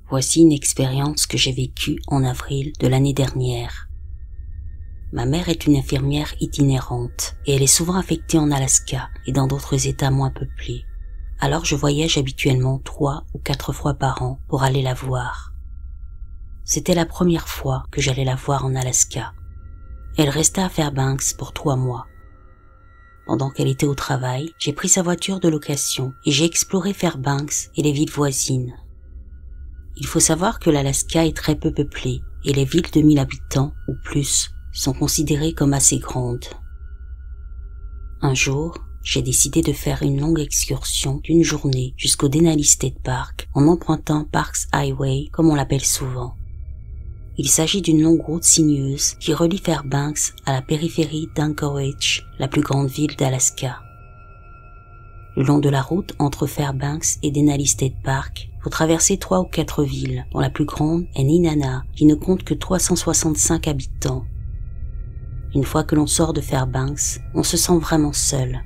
Voici une expérience que j'ai vécue en avril de l'année dernière. Ma mère est une infirmière itinérante et elle est souvent affectée en Alaska et dans d'autres États moins peuplés. Alors je voyage habituellement 3 ou 4 fois par an pour aller la voir. C'était la première fois que j'allais la voir en Alaska. Elle resta à Fairbanks pour 3 mois. Pendant qu'elle était au travail, j'ai pris sa voiture de location et j'ai exploré Fairbanks et les villes voisines. Il faut savoir que l'Alaska est très peu peuplé et les villes de 1000 habitants ou plus sont considérées comme assez grandes. Un jour, j'ai décidé de faire une longue excursion d'une journée jusqu'au Denali State Park en empruntant Parks Highway comme on l'appelle souvent. Il s'agit d'une longue route sinueuse qui relie Fairbanks à la périphérie d'Anchorage, la plus grande ville d'Alaska. Le long de la route entre Fairbanks et Denali State Park, faut traverser 3 ou 4 villes, dont la plus grande est Nenana, qui ne compte que 365 habitants. Une fois que l'on sort de Fairbanks, on se sent vraiment seul.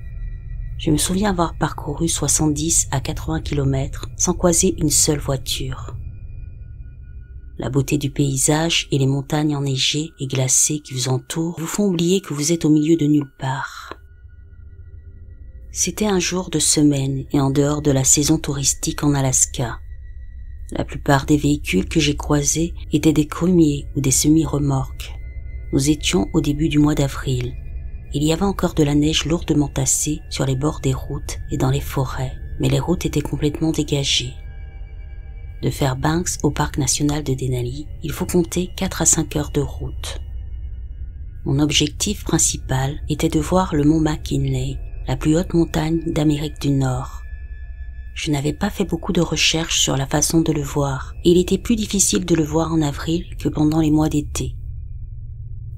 Je me souviens avoir parcouru 70 à 80 km sans croiser une seule voiture. La beauté du paysage et les montagnes enneigées et glacées qui vous entourent vous font oublier que vous êtes au milieu de nulle part. C'était un jour de semaine et en dehors de la saison touristique en Alaska. La plupart des véhicules que j'ai croisés étaient des crumiers ou des semi-remorques. Nous étions au début du mois d'avril. Il y avait encore de la neige lourdement tassée sur les bords des routes et dans les forêts, mais les routes étaient complètement dégagées. De Fairbanks au parc national de Denali, il faut compter 4 à 5 heures de route. Mon objectif principal était de voir le mont McKinley, la plus haute montagne d'Amérique du Nord. Je n'avais pas fait beaucoup de recherches sur la façon de le voir, et il était plus difficile de le voir en avril que pendant les mois d'été.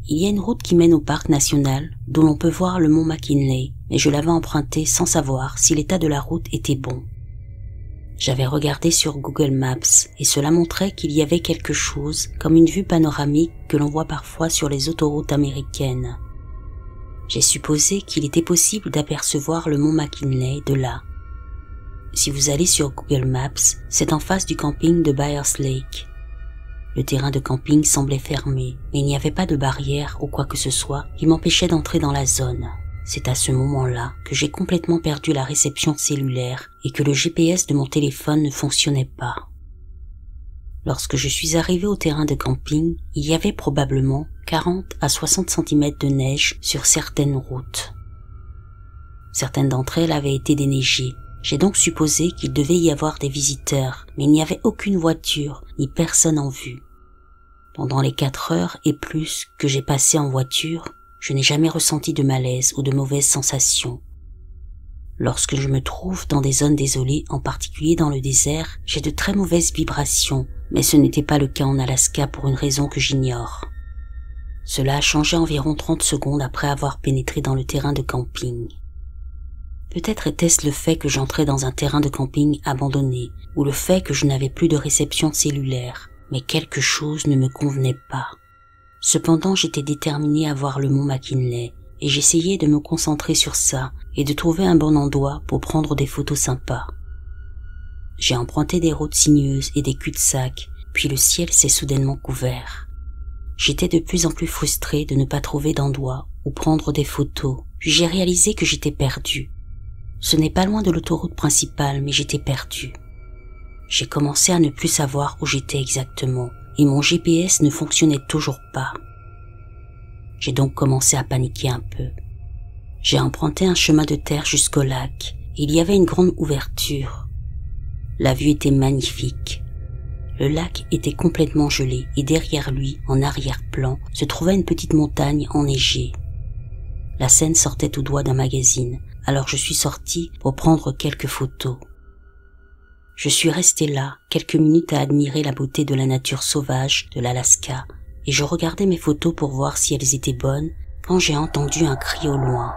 Il y a une route qui mène au parc national, d'où l'on peut voir le mont McKinley, mais je l'avais empruntée sans savoir si l'état de la route était bon. J'avais regardé sur Google Maps et cela montrait qu'il y avait quelque chose comme une vue panoramique que l'on voit parfois sur les autoroutes américaines. J'ai supposé qu'il était possible d'apercevoir le mont McKinley de là. Si vous allez sur Google Maps, c'est en face du camping de Byers Lake. Le terrain de camping semblait fermé, mais il n'y avait pas de barrière ou quoi que ce soit qui m'empêchait d'entrer dans la zone. C'est à ce moment-là que j'ai complètement perdu la réception cellulaire et que le GPS de mon téléphone ne fonctionnait pas. Lorsque je suis arrivé au terrain de camping, il y avait probablement 40 à 60 cm de neige sur certaines routes. Certaines d'entre elles avaient été déneigées. J'ai donc supposé qu'il devait y avoir des visiteurs, mais il n'y avait aucune voiture ni personne en vue. Pendant les 4 heures et plus que j'ai passées en voiture, je n'ai jamais ressenti de malaise ou de mauvaises sensations. Lorsque je me trouve dans des zones désolées, en particulier dans le désert, j'ai de très mauvaises vibrations, mais ce n'était pas le cas en Alaska pour une raison que j'ignore. Cela a changé environ 30 secondes après avoir pénétré dans le terrain de camping. Peut-être était-ce le fait que j'entrais dans un terrain de camping abandonné, ou le fait que je n'avais plus de réception cellulaire, mais quelque chose ne me convenait pas. Cependant, j'étais déterminé à voir le mont McKinley et j'essayais de me concentrer sur ça et de trouver un bon endroit pour prendre des photos sympas. J'ai emprunté des routes sinueuses et des cul-de-sac, puis le ciel s'est soudainement couvert. J'étais de plus en plus frustré de ne pas trouver d'endroit où prendre des photos, puis j'ai réalisé que j'étais perdu. Ce n'est pas loin de l'autoroute principale, mais j'étais perdu. J'ai commencé à ne plus savoir où j'étais exactement. Et mon GPS ne fonctionnait toujours pas. J'ai donc commencé à paniquer un peu. J'ai emprunté un chemin de terre jusqu'au lac. Il y avait une grande ouverture. La vue était magnifique. Le lac était complètement gelé et derrière lui, en arrière-plan, se trouvait une petite montagne enneigée. La scène sortait tout droit d'un magazine, alors je suis sorti pour prendre quelques photos. Je suis resté là, quelques minutes à admirer la beauté de la nature sauvage de l'Alaska, et je regardais mes photos pour voir si elles étaient bonnes, quand j'ai entendu un cri au loin.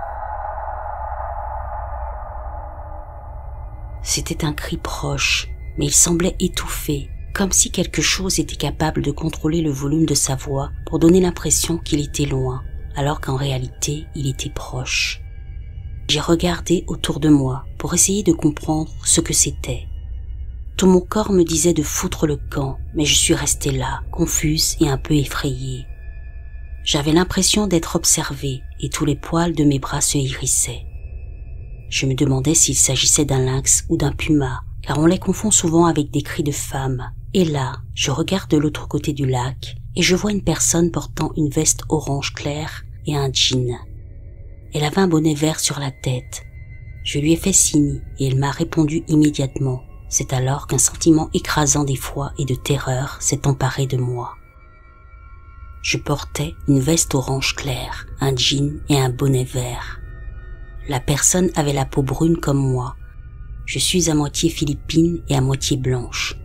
C'était un cri proche, mais il semblait étouffé, comme si quelque chose était capable de contrôler le volume de sa voix pour donner l'impression qu'il était loin, alors qu'en réalité, il était proche. J'ai regardé autour de moi pour essayer de comprendre ce que c'était. Tout mon corps me disait de foutre le camp, mais je suis restée là, confuse et un peu effrayée. J'avais l'impression d'être observée et tous les poils de mes bras se hérissaient. Je me demandais s'il s'agissait d'un lynx ou d'un puma, car on les confond souvent avec des cris de femmes. Et là, je regarde de l'autre côté du lac et je vois une personne portant une veste orange clair et un jean. Elle avait un bonnet vert sur la tête. Je lui ai fait signe et elle m'a répondu immédiatement. C'est alors qu'un sentiment écrasant d'effroi et de terreur s'est emparé de moi. Je portais une veste orange clair, un jean et un bonnet vert. La personne avait la peau brune comme moi. Je suis à moitié philippine et à moitié blanche.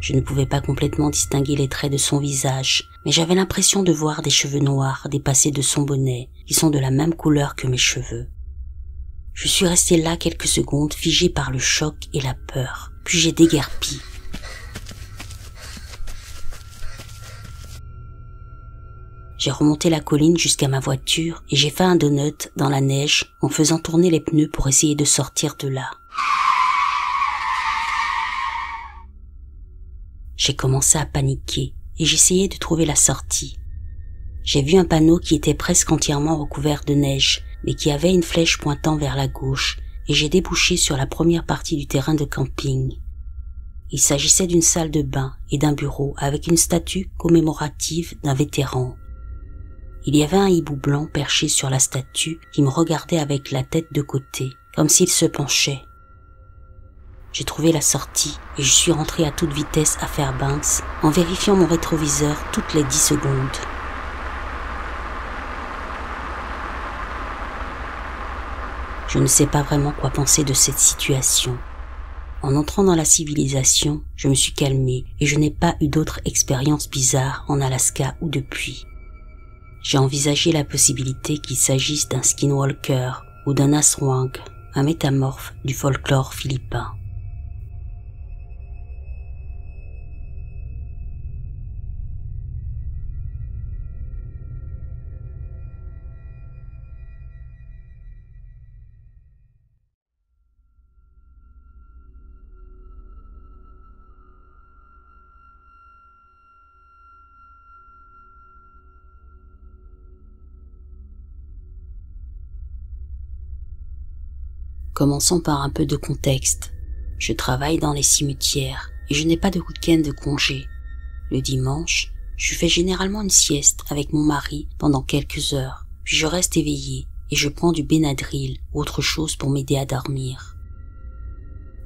Je ne pouvais pas complètement distinguer les traits de son visage, mais j'avais l'impression de voir des cheveux noirs dépasser de son bonnet, qui sont de la même couleur que mes cheveux. Je suis restée là quelques secondes, figée par le choc et la peur, puis j'ai déguerpi. J'ai remonté la colline jusqu'à ma voiture et j'ai fait un donut dans la neige en faisant tourner les pneus pour essayer de sortir de là. J'ai commencé à paniquer et j'essayais de trouver la sortie. J'ai vu un panneau qui était presque entièrement recouvert de neige, mais qui avait une flèche pointant vers la gauche, et j'ai débouché sur la première partie du terrain de camping. Il s'agissait d'une salle de bain et d'un bureau avec une statue commémorative d'un vétéran. Il y avait un hibou blanc perché sur la statue qui me regardait avec la tête de côté, comme s'il se penchait. J'ai trouvé la sortie et je suis rentré à toute vitesse à Fairbanks en vérifiant mon rétroviseur toutes les 10 secondes. Je ne sais pas vraiment quoi penser de cette situation. En entrant dans la civilisation, je me suis calmée et je n'ai pas eu d'autres expériences bizarres en Alaska ou depuis. J'ai envisagé la possibilité qu'il s'agisse d'un skinwalker ou d'un aswang, un métamorphe du folklore philippin. Commençons par un peu de contexte. Je travaille dans les cimetières et je n'ai pas de week-end de congé. Le dimanche, je fais généralement une sieste avec mon mari pendant quelques heures, puis je reste éveillé et je prends du Benadryl ou autre chose pour m'aider à dormir.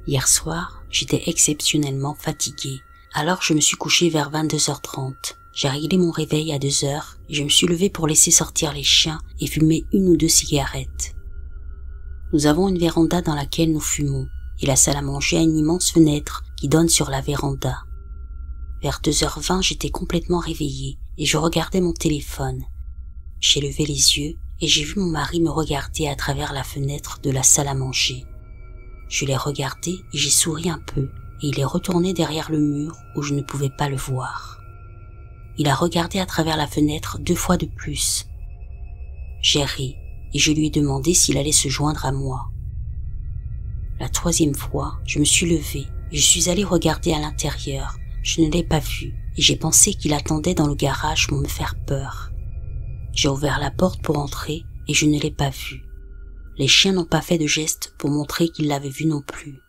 Hier soir, j'étais exceptionnellement fatiguée, alors je me suis couchée vers 22h30. J'ai réglé mon réveil à 2h et je me suis levée pour laisser sortir les chiens et fumer 1 ou 2 cigarettes. Nous avons une véranda dans laquelle nous fumons, et la salle à manger a une immense fenêtre qui donne sur la véranda. Vers 2h20, j'étais complètement réveillée, et je regardais mon téléphone. J'ai levé les yeux, et j'ai vu mon mari me regarder à travers la fenêtre de la salle à manger. Je l'ai regardé, et j'ai souri un peu, et il est retourné derrière le mur où je ne pouvais pas le voir. Il a regardé à travers la fenêtre 2 fois de plus. J'ai ri. Et je lui ai demandé s'il allait se joindre à moi. La 3e fois, je me suis levée et je suis allée regarder à l'intérieur. Je ne l'ai pas vu et j'ai pensé qu'il attendait dans le garage pour me faire peur. J'ai ouvert la porte pour entrer et je ne l'ai pas vu. Les chiens n'ont pas fait de geste pour montrer qu'ils l'avaient vu non plus.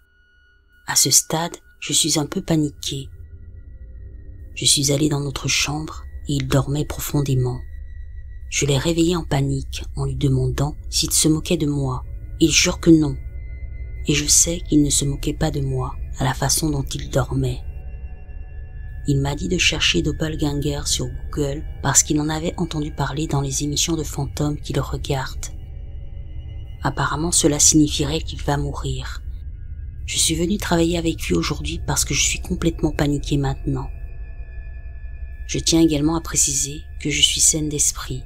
À ce stade, je suis un peu paniquée. Je suis allée dans notre chambre et il dormait profondément. Je l'ai réveillé en panique en lui demandant s'il se moquait de moi. Il jure que non. Et je sais qu'il ne se moquait pas de moi à la façon dont il dormait. Il m'a dit de chercher Doppelganger sur Google parce qu'il en avait entendu parler dans les émissions de fantômes qu'il regarde. Apparemment cela signifierait qu'il va mourir. Je suis venue travailler avec lui aujourd'hui parce que je suis complètement paniquée maintenant. Je tiens également à préciser que je suis saine d'esprit.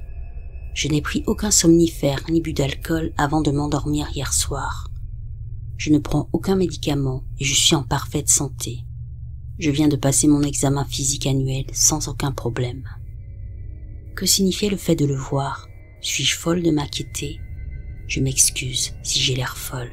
Je n'ai pris aucun somnifère ni bu d'alcool avant de m'endormir hier soir. Je ne prends aucun médicament et je suis en parfaite santé. Je viens de passer mon examen physique annuel sans aucun problème. Que signifiait le fait de le voir? Suis-je folle de m'inquiéter? Je m'excuse si j'ai l'air folle.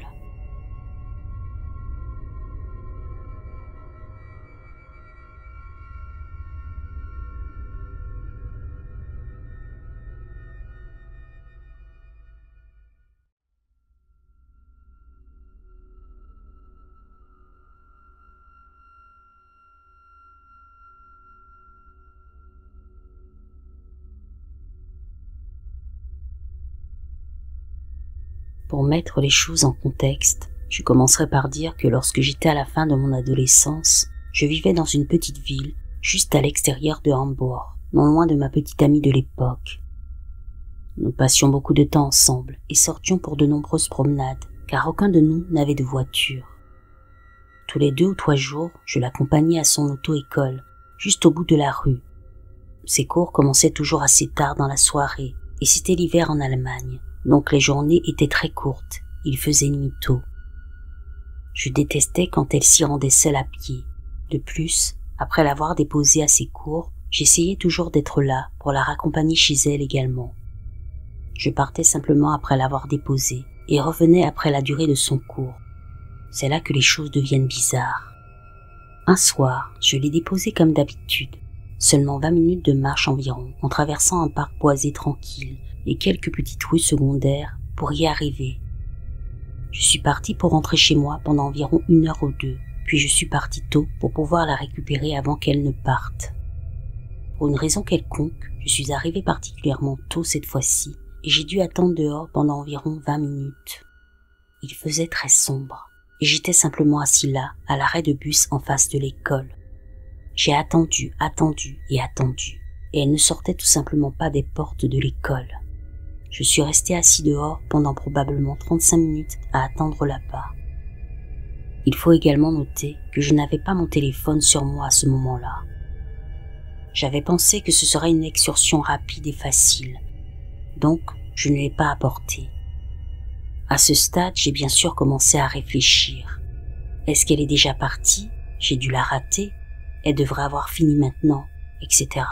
Pour mettre les choses en contexte, je commencerai par dire que lorsque j'étais à la fin de mon adolescence, je vivais dans une petite ville, juste à l'extérieur de Hambourg, non loin de ma petite amie de l'époque. Nous passions beaucoup de temps ensemble et sortions pour de nombreuses promenades, car aucun de nous n'avait de voiture. Tous les 2 ou 3 jours, je l'accompagnais à son auto-école, juste au bout de la rue. Ses cours commençaient toujours assez tard dans la soirée, et c'était l'hiver en Allemagne, donc les journées étaient très courtes, il faisait nuit tôt. Je détestais quand elle s'y rendait seule à pied. De plus, après l'avoir déposée à ses cours, j'essayais toujours d'être là pour la raccompagner chez elle également. Je partais simplement après l'avoir déposée et revenais après la durée de son cours. C'est là que les choses deviennent bizarres. Un soir, je l'ai déposée comme d'habitude, seulement 20 minutes de marche environ, en traversant un parc boisé tranquille et quelques petites rues secondaires pour y arriver. Je suis parti pour rentrer chez moi pendant environ 1 heure ou 2, puis je suis parti tôt pour pouvoir la récupérer avant qu'elle ne parte. Pour une raison quelconque, je suis arrivé particulièrement tôt cette fois-ci, et j'ai dû attendre dehors pendant environ 20 minutes. Il faisait très sombre, et j'étais simplement assis là, à l'arrêt de bus en face de l'école. J'ai attendu, et elle ne sortait tout simplement pas des portes de l'école. Je suis resté assis dehors pendant probablement 35 minutes à attendre là-bas. Il faut également noter que je n'avais pas mon téléphone sur moi à ce moment-là. J'avais pensé que ce serait une excursion rapide et facile, donc je ne l'ai pas apporté. À ce stade, j'ai bien sûr commencé à réfléchir. Est-ce qu'elle est déjà partie? J'ai dû la rater? Elle devrait avoir fini maintenant, etc.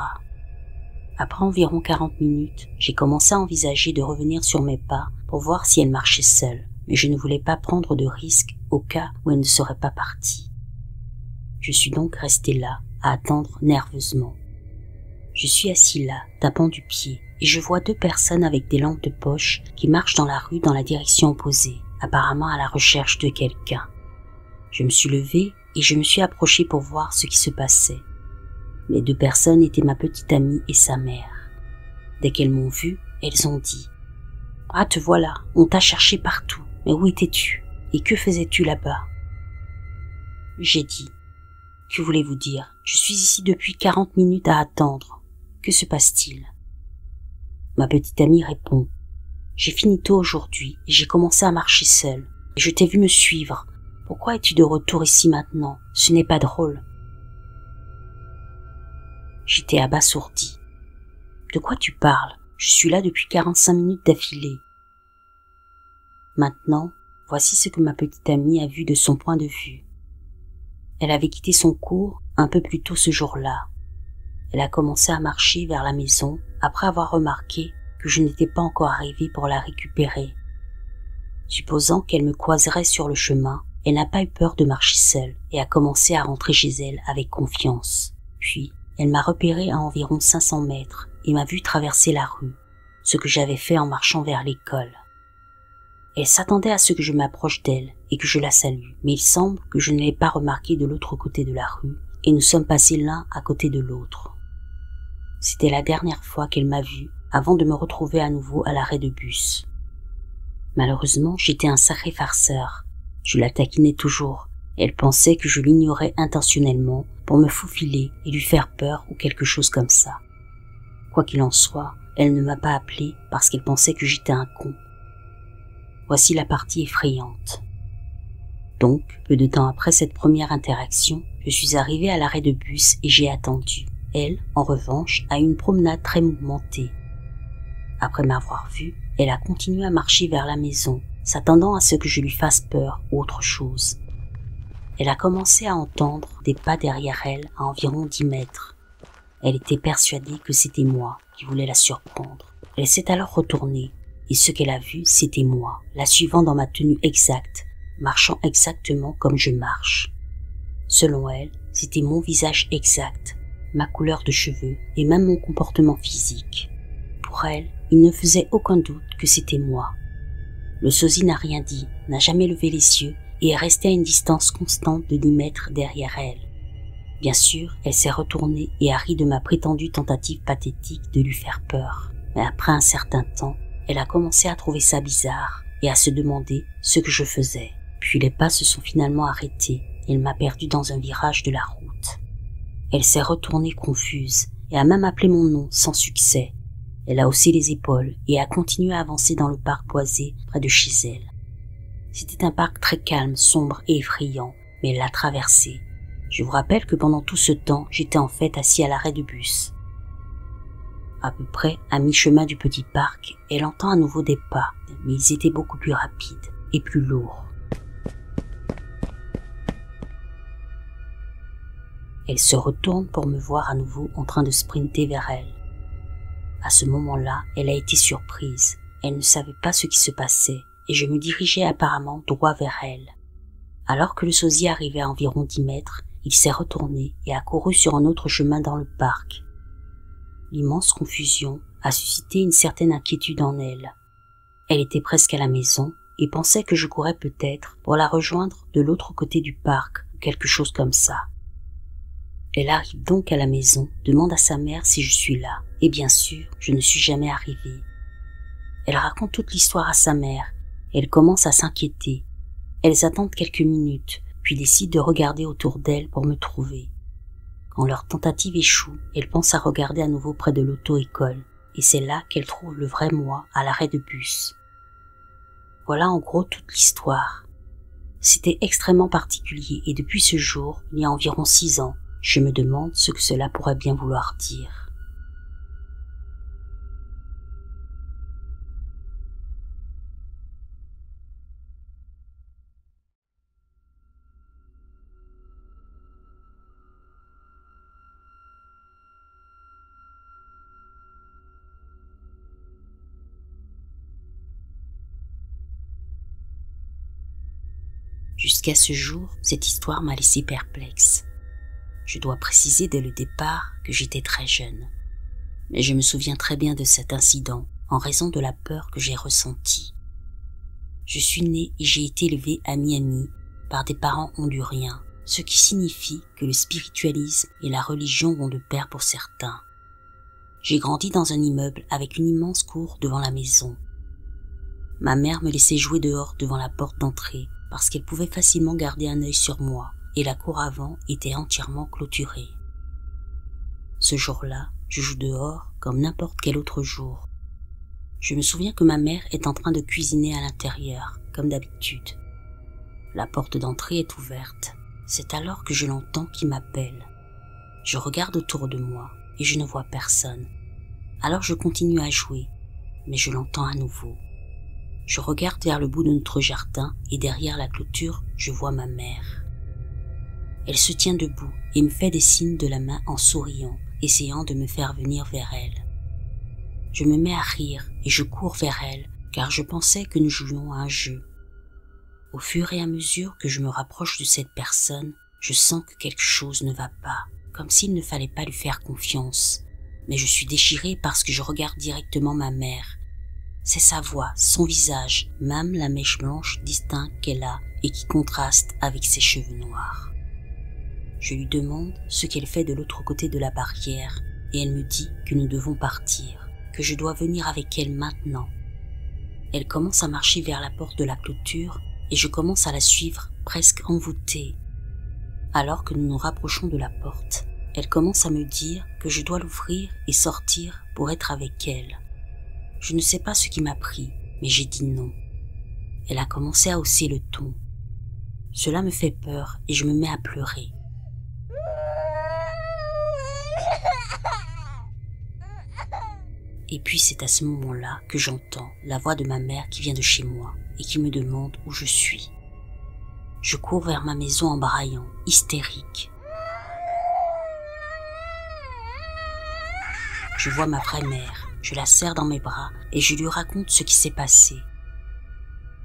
Après environ 40 minutes, j'ai commencé à envisager de revenir sur mes pas pour voir si elle marchait seule, mais je ne voulais pas prendre de risque au cas où elle ne serait pas partie. Je suis donc resté là, à attendre nerveusement. Je suis assis là, tapant du pied, et je vois 2 personnes avec des lampes de poche qui marchent dans la rue dans la direction opposée, apparemment à la recherche de quelqu'un. Je me suis levé et je me suis approché pour voir ce qui se passait. Les 2 personnes étaient ma petite amie et sa mère. Dès qu'elles m'ont vu, elles ont dit « Ah, te voilà, on t'a cherché partout, mais où étais-tu? Et que faisais-tu là-bas » J'ai dit « Que voulez-vous dire? Je suis ici depuis 40 minutes à attendre. Que se passe-t-il » Ma petite amie répond « J'ai fini tôt aujourd'hui et j'ai commencé à marcher seule. Et je t'ai vu me suivre. Pourquoi es-tu de retour ici maintenant? Ce n'est pas drôle. » J'étais abasourdi. « De quoi tu parles? Je suis là depuis 45 minutes d'affilée. » Maintenant, voici ce que ma petite amie a vu de son point de vue. Elle avait quitté son cours un peu plus tôt ce jour-là. Elle a commencé à marcher vers la maison après avoir remarqué que je n'étais pas encore arrivé pour la récupérer. Supposant qu'elle me croiserait sur le chemin, elle n'a pas eu peur de marcher seule et a commencé à rentrer chez elle avec confiance. Puis, elle m'a repéré à environ 500 mètres et m'a vu traverser la rue, ce que j'avais fait en marchant vers l'école. Elle s'attendait à ce que je m'approche d'elle et que je la salue, mais il semble que je ne l'ai pas remarquée de l'autre côté de la rue et nous sommes passés l'un à côté de l'autre. C'était la dernière fois qu'elle m'a vue avant de me retrouver à nouveau à l'arrêt de bus. Malheureusement, j'étais un sacré farceur. Je la taquinais toujours. Elle pensait que je l'ignorais intentionnellement pour me faufiler et lui faire peur ou quelque chose comme ça. Quoi qu'il en soit, elle ne m'a pas appelé parce qu'elle pensait que j'étais un con. Voici la partie effrayante. Donc, peu de temps après cette première interaction, je suis arrivé à l'arrêt de bus et j'ai attendu. Elle, en revanche, a eu une promenade très mouvementée. Après m'avoir vu, elle a continué à marcher vers la maison, s'attendant à ce que je lui fasse peur ou autre chose. Elle a commencé à entendre des pas derrière elle à environ 10 mètres. Elle était persuadée que c'était moi qui voulais la surprendre. Elle s'est alors retournée, et ce qu'elle a vu, c'était moi, la suivant dans ma tenue exacte, marchant exactement comme je marche. Selon elle, c'était mon visage exact, ma couleur de cheveux et même mon comportement physique. Pour elle, il ne faisait aucun doute que c'était moi. Le sosie n'a rien dit, n'a jamais levé les yeux et est resté à une distance constante de 10 mètres derrière elle. Bien sûr, elle s'est retournée et a ri de ma prétendue tentative pathétique de lui faire peur. Mais après un certain temps, elle a commencé à trouver ça bizarre et à se demander ce que je faisais. Puis les pas se sont finalement arrêtés et elle m'a perdu dans un virage de la route. Elle s'est retournée confuse et a même appelé mon nom sans succès. Elle a haussé les épaules et a continué à avancer dans le parc boisé près de chez elle. C'était un parc très calme, sombre et effrayant, mais elle l'a traversé. Je vous rappelle que pendant tout ce temps, j'étais en fait assis à l'arrêt de bus. À peu près à mi-chemin du petit parc, elle entend à nouveau des pas, mais ils étaient beaucoup plus rapides et plus lourds. Elle se retourne pour me voir à nouveau en train de sprinter vers elle. À ce moment-là, elle a été surprise. Elle ne savait pas ce qui se passait et je me dirigeais apparemment droit vers elle. Alors que le sosie arrivait à environ 10 mètres, il s'est retourné et a couru sur un autre chemin dans le parc. L'immense confusion a suscité une certaine inquiétude en elle. Elle était presque à la maison et pensait que je courais peut-être pour la rejoindre de l'autre côté du parc ou quelque chose comme ça. Elle arrive donc à la maison, demande à sa mère si je suis là, et bien sûr, je ne suis jamais arrivée. Elle raconte toute l'histoire à sa mère, elle commence à s'inquiéter. Elles attendent quelques minutes, puis décident de regarder autour d'elles pour me trouver. Quand leur tentative échoue, elles pensent à regarder à nouveau près de l'auto-école, et c'est là qu'elles trouvent le vrai moi à l'arrêt de bus. Voilà en gros toute l'histoire. C'était extrêmement particulier, et depuis ce jour, il y a environ 6 ans, je me demande ce que cela pourrait bien vouloir dire. Jusqu'à ce jour, cette histoire m'a laissé perplexe. Je dois préciser dès le départ que j'étais très jeune. Mais je me souviens très bien de cet incident en raison de la peur que j'ai ressentie. Je suis né et j'ai été élevé à Miami par des parents honduriens, ce qui signifie que le spiritualisme et la religion vont de pair pour certains. J'ai grandi dans un immeuble avec une immense cour devant la maison. Ma mère me laissait jouer dehors devant la porte d'entrée parce qu'elle pouvait facilement garder un œil sur moi et la cour avant était entièrement clôturée. Ce jour-là, je joue dehors comme n'importe quel autre jour. Je me souviens que ma mère est en train de cuisiner à l'intérieur, comme d'habitude. La porte d'entrée est ouverte. C'est alors que je l'entends qui m'appelle. Je regarde autour de moi et je ne vois personne. Alors je continue à jouer, mais je l'entends à nouveau. Je regarde vers le bout de notre jardin et derrière la clôture, je vois ma mère. Elle se tient debout et me fait des signes de la main en souriant, essayant de me faire venir vers elle. Je me mets à rire et je cours vers elle, car je pensais que nous jouions à un jeu. Au fur et à mesure que je me rapproche de cette personne, je sens que quelque chose ne va pas, comme s'il ne fallait pas lui faire confiance. Mais je suis déchirée parce que je regarde directement ma mère. C'est sa voix, son visage, même la mèche blanche distincte qu'elle a et qui contraste avec ses cheveux noirs. Je lui demande ce qu'elle fait de l'autre côté de la barrière et elle me dit que nous devons partir, que je dois venir avec elle maintenant. Elle commence à marcher vers la porte de la clôture et je commence à la suivre presque envoûtée. Alors que nous nous rapprochons de la porte, elle commence à me dire que je dois l'ouvrir et sortir pour être avec elle. Je ne sais pas ce qui m'a pris, mais j'ai dit non. Elle a commencé à hausser le ton. Cela me fait peur et je me mets à pleurer. Et puis c'est à ce moment-là que j'entends la voix de ma mère qui vient de chez moi et qui me demande où je suis. Je cours vers ma maison en braillant, hystérique. Je vois ma vraie mère, je la serre dans mes bras et je lui raconte ce qui s'est passé.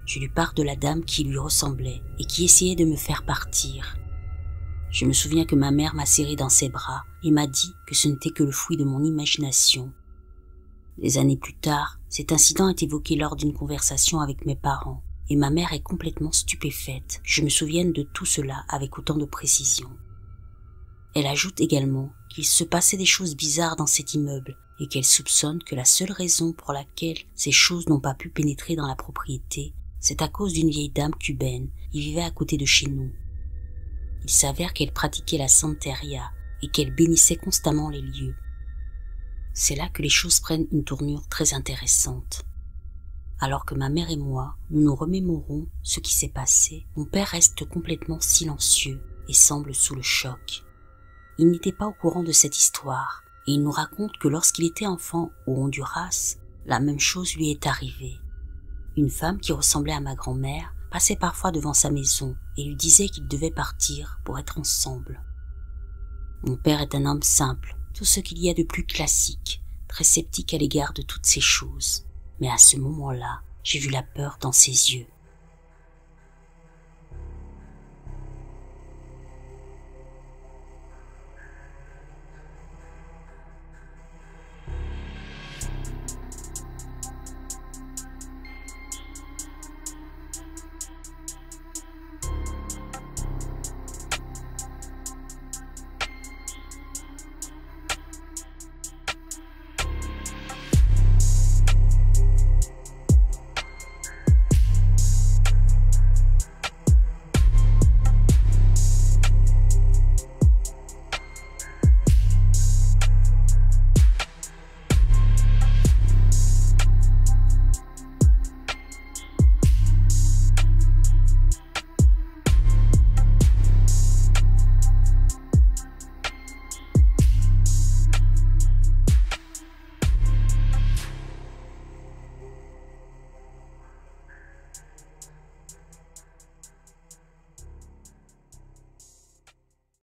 Je lui parle de la dame qui lui ressemblait et qui essayait de me faire partir. Je me souviens que ma mère m'a serré dans ses bras et m'a dit que ce n'était que le fruit de mon imagination. Des années plus tard, cet incident est évoqué lors d'une conversation avec mes parents et ma mère est complètement stupéfaite que je me souvienne de tout cela avec autant de précision. Elle ajoute également qu'il se passait des choses bizarres dans cet immeuble et qu'elle soupçonne que la seule raison pour laquelle ces choses n'ont pas pu pénétrer dans la propriété C'est à cause d'une vieille dame cubaine qui vivait à côté de chez nous. Il s'avère qu'elle pratiquait la santeria et qu'elle bénissait constamment les lieux. C'est là que les choses prennent une tournure très intéressante. Alors que ma mère et moi, nous nous remémorons ce qui s'est passé, mon père reste complètement silencieux et semble sous le choc. Il n'était pas au courant de cette histoire et il nous raconte que lorsqu'il était enfant au Honduras, la même chose lui est arrivée. Une femme qui ressemblait à ma grand-mère passait parfois devant sa maison et lui disait qu'ils devaient partir pour être ensemble. Mon père est un homme simple, tout ce qu'il y a de plus classique, très sceptique à l'égard de toutes ces choses. Mais à ce moment-là, j'ai vu la peur dans ses yeux.